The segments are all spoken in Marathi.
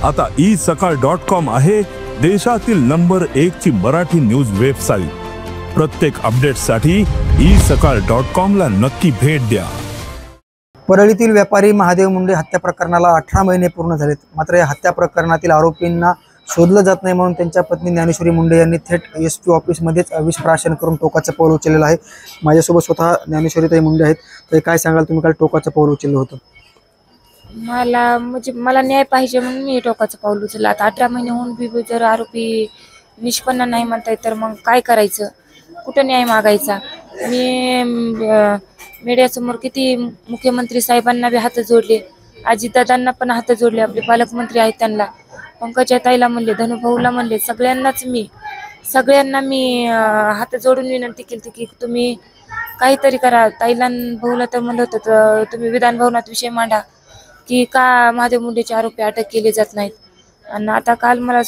आता isakal.com आहे देशातील नंबर 1 ची मराठी न्यूज वेबसाईट। प्रत्येक अपडेटसाठी isakal.com ला नक्की भेट द्या। परळीतील व्यापारी महादेव मुंडे हत्या प्रकरणाला 18 महिने पूर्ण झालेत, मात्र या हत्या प्रकरणातील आरोपींना शोधलं जात नाही म्हणून त्यांच्या पत्नी ज्ञानेश्वरी मुंडे यांनी थेट SP ऑफिसमध्येच विषप्राशन करून टोकाचं पाऊल उचललेलं आहे। माझ्यासोबत स्वतः ज्ञानेश्वरीताई मुंडे आहेत। तर काय सांगाल तुम्ही, काल टोकाचं पाऊल उचललं होतं? मला न्याय पाहिजे म्हणून मी टोकाचं पाऊल उचललं। आता 18 महिने होऊन बी जर आरोपी निष्पन्न नाही म्हणताय तर मग काय करायचं, कुठं न्याय मागायचा? मी मीडियासमोर किती मुख्यमंत्री साहेबांना बी हात जोडले, अजितदादांना पण हात जोडले, आपले पालकमंत्री आहेत त्यांना, पंकजा ताईला म्हणले, धनुभाऊला म्हणले, सगळ्यांना मी हात जोडून विनंती केली की तुम्ही काहीतरी करा। ताईला भाऊला तर म्हणलं होतं तुम्ही विधान भवनात विषय मांडा की का महादेव मुंडेचे आरोपी अटक केले जात नाहीत। आणि आता काल मला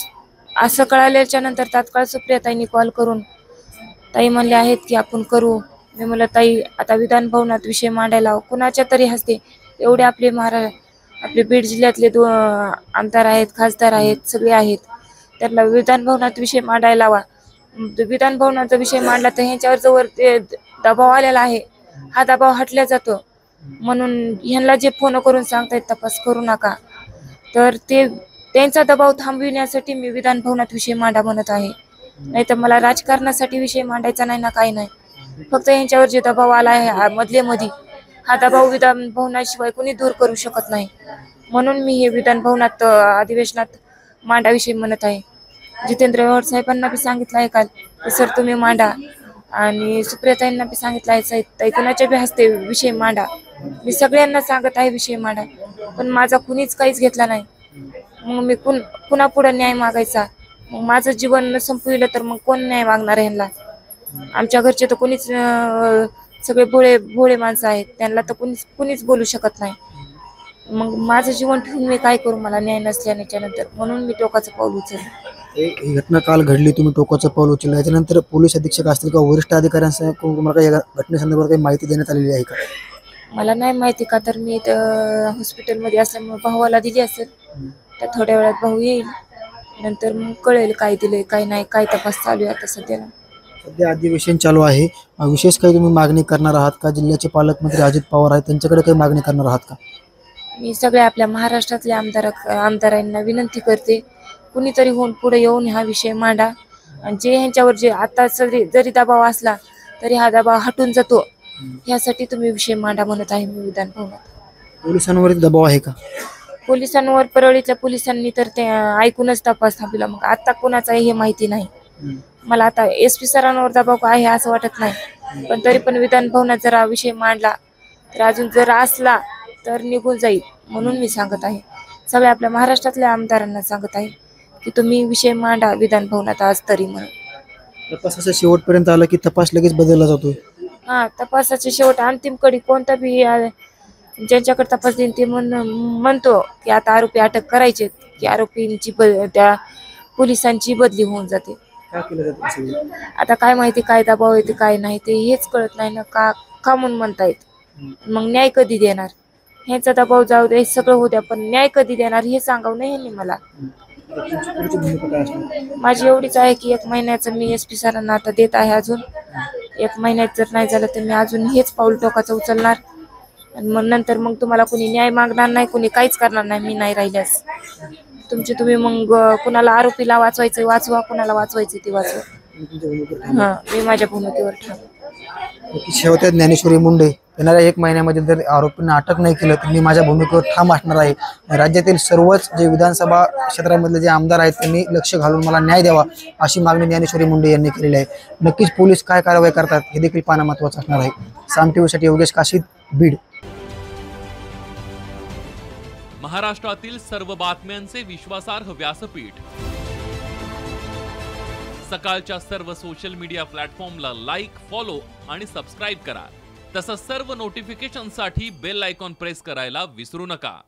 असं कळाल्याच्या नंतर तात्काळ सुप्रियाताईंनी कॉल करून ताई म्हणले आहेत की आपण करू। मी म्हणलं ताई आता विधान भवनात विषय मांडायला कुणाच्या तरी हस्ते, एवढे आपले बीड जिल्ह्यातले 2 आमदार आहेत, खासदार आहेत, सगळे आहेत, त्याला विधान भवनात विषय मांडायला लावा। विधान भवनाचा विषय मांडला तर ह्यांच्यावर जवळ ते दबाव आलेला आहे, हा दबाव हटला जातो म्हणून ह्यांना जे फोन करून सांगतायत तपास करू नका, तर ते त्यांचा दबाव थांबविण्यासाठी मी विधान भवनात विषय मांडा म्हणत आहे। नाही तर मला राजकारणासाठी विषय मांडायचा नाही ना, काही नाही, फक्त यांच्यावर जे दबाव आला आहे मधले हा दबाव विधान भवनाशिवाय कोणी दूर करू शकत नाही, म्हणून मी हे विधान भवनात अधिवेशनात मांडाविषयी म्हणत आहे। जितेंद्र आव्हाड साहेबांना बी सांगितलं आहे काल की सर तुम्ही मांडा, आणि सुप्रियाताईंना बी सांगितलं आहे ताई कुणाच्या बी हस्ते विषय मांडा। मी सगळ्यांना सांगत आहे विषय मांडा, पण माझा कुणीच काहीच घेतला नाही। मग मी कुणा पुढे न्याय मागायचा? मग माझं जीवन संपविलं तर मग कोण न्याय मागणार आहे ह्यांना? आमच्या घरचे तर कोणीच सगळे भोळे माणसं आहेत, त्यांना तर कुणीच बोलू शकत नाही। मग माझं जीवन ठेवून मी काय करू, मला न्याय नसल्याच्या नंतर, म्हणून मी टोकाचं पाऊल उचललं। ही घटना काल घडली, तुम्ही टोकाचं पाऊल उचललं, याच्यानंतर पोलीस अधीक्षक असतील किंवा वरिष्ठ अधिकाऱ्यांसह तुम्हाला या घटनेसंदर्भात काही माहिती देण्यात आलेली आहे का? मला नाही माहिती, का तर मी हॉस्पिटलमध्ये असल्यामुळे भावाला दिली असेल, तर थोड्या वेळात भाऊ येईल, नंतर मग कळेल काय दिले काय नाही, काय तपास चालू आहे आता सध्याला। सध्या अधिवेशन चालू आहे, विशेष काही तुम्ही मागणी करणार आहात का? जिल्ह्याचे पालकमंत्री अजित पवार आहेत, त्यांच्याकडे काही मागणी करणार आहात का? मी सगळ्या आपल्या महाराष्ट्रातल्या आमदारांना विनंती करते, कुणीतरी होऊन पुढे येऊन हा विषय मांडा, आणि जे ह्यांच्यावर जे आता जरी दबाव असला तरी हा दबाव हटून जातो, ह्यासाठी तुम्ही विषय मांडा म्हणत आहे मी विधान भवनात। पोलिसांवर दबाव आहे का? पोलिसांवर परळीच्या पोलिसांनी तर ते ऐकूनच तपास थांबला, मग आता कोणाचा हे माहिती नाही मला। आता SP सरांवर दबाव आहे असं वाटत नाही, पण तरी पण विधान भवनात जरा विषय मांडला तर अजून जर असला तर निघून जाईल, म्हणून मी सांगत आहे। सगळ्या आपल्या महाराष्ट्रातल्या आमदारांना सांगत आहे की तुम्ही विषय मांडा विधान भवनात आज तरी म्हणून। तपासाच्या शेवटपर्यंत आलं की तपास लगेच बदलला जातोय? हा, तपासाचे शेवट अंतिम कडी कोणता बी ज्यांच्याकडे तपास देईन ते म्हणतो की आता आरोपी अटक करायचे, की आरोपींची त्या पोलिसांची बदली होऊन जाते। आता काय माहिती काय दबाव येते काय नाही ते हेच कळत नाही ना, का म्हणून म्हणतायत। मग न्याय कधी देणार? ह्याचा दबाव जाऊ दे, सगळं होऊ द्या, पण न्याय कधी देणार हे सांगावं नाही ह्यांनी मला। माझी एवढीच आहे की 1 महिन्याचं मी SP सरांना आता देत आहे, अजून 1 महिन्यात जर नाही झालं तर मी अजून हेच पाऊल टोकाचं उचलणार, आणि मग नंतर मग तुम्हाला कोणी न्याय मागणार नाही, कोणी काहीच करणार नाही मी नाही राहिल्यास। तुम्ही मग कुणाला आरोपीला वाचवायचं वाचवा, कुणाला वाचवायचं ते वाचवा। मी माझ्या भूमिकेवर ठाम। शेवटी ज्ञानेश्वरी मुंडे येणाऱ्या 1 महिन्यामध्ये जर आरोपींना अटक नाही केलं तर मी माझ्या भूमिकेवर ठाम असणार आहे। राज्यातील सर्वच जे विधानसभा क्षेत्रामधले जे आमदार आहेत त्यांनी लक्ष घालून मला न्याय द्यावा अशी मागणी ज्ञानेश्वरी मुंडे यांनी केलेली आहे। नक्कीच पोलीस काय कारवाई करतात हे देखील पाहणं महत्त्वाचं असणार आहे। साम टीव्हीसाठी योगेश काशीद, बीड। महाराष्ट्रातील सर्व बातम्यांचे विश्वासार्ह व्यासपीठ, सकाळच्या सर्व सोशल मीडिया प्लॅटफॉर्मला लाईक, फॉलो आणि सबस्क्राईब करा। तसंच सर्व नोटिफिकेशनसाठी बेल आयकॉन प्रेस करायला विसरू नका।